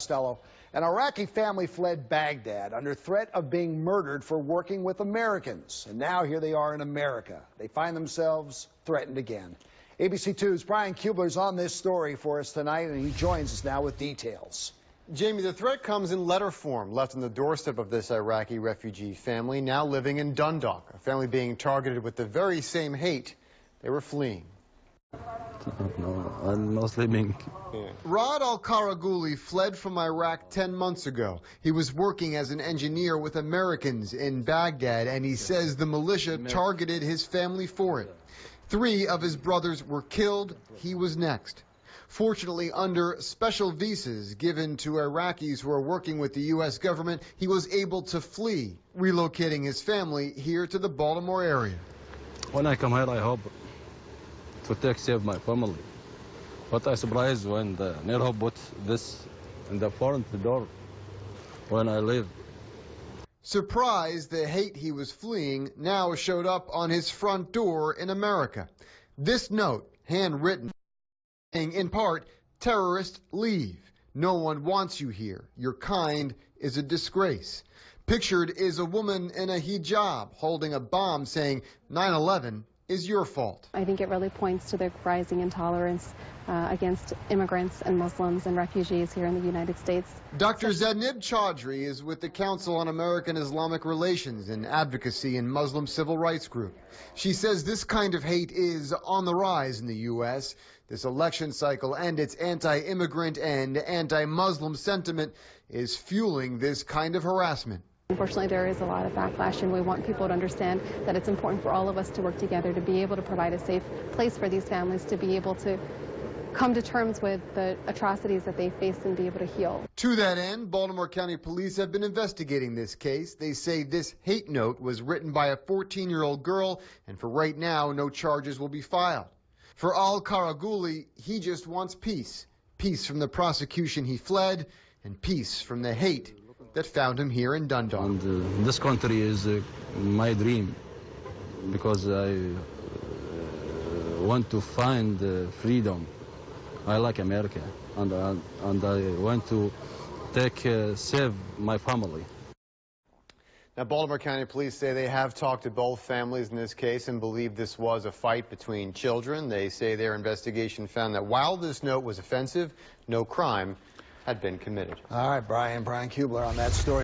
Costello. An Iraqi family fled Baghdad under threat of being murdered for working with Americans. And now here they are in America. They find themselves threatened again. ABC 2's Brian Kubler's on this story for us tonight, and he joins us now with details. Jamie, the threat comes in letter form, left on the doorstep of this Iraqi refugee family, now living in Dundalk, a family being targeted with the very same hate they were fleeing. No, I'm not sleeping. Rad al-Karaguli fled from Iraq 10 months ago. He was working as an engineer with Americans in Baghdad, and he says the militia targeted his family for it. 3 of his brothers were killed. He was next. Fortunately, under special visas given to Iraqis who are working with the U.S. government, he was able to flee, relocating his family here to the Baltimore area. When I come here, I hope to take save my family. But I surprised when the Nero put this in the front door when I leave. Surprised, the hate he was fleeing now showed up on his front door in America. This note, handwritten, saying in part, "Terrorist, leave. No one wants you here. Your kind is a disgrace." Pictured is a woman in a hijab holding a bomb saying 9/11 is your fault. I think it really points to the rising intolerance against immigrants and Muslims and refugees here in the United States. Dr. Zainab Chaudhry is with the Council on American-Islamic Relations and Advocacy and Muslim Civil Rights Group. She says this kind of hate is on the rise in the U.S. This election cycle and its anti-immigrant and anti-Muslim sentiment is fueling this kind of harassment. Unfortunately, there is a lot of backlash, and we want people to understand that it's important for all of us to work together to be able to provide a safe place for these families to be able to come to terms with the atrocities that they face and be able to heal. To that end, Baltimore County Police have been investigating this case. They say this hate note was written by a 14-year-old girl, and for right now, no charges will be filed. For al-Karaguli, he just wants peace. Peace from the prosecution he fled, and peace from the hate that found him here in Dundalk. And this country is my dream because I want to find freedom. I like America, and I want to save my family. Now, Baltimore County Police say they have talked to both families in this case and believe this was a fight between children. They say their investigation found that while this note was offensive, no crime had been committed. All right, Brian Kubler on that story.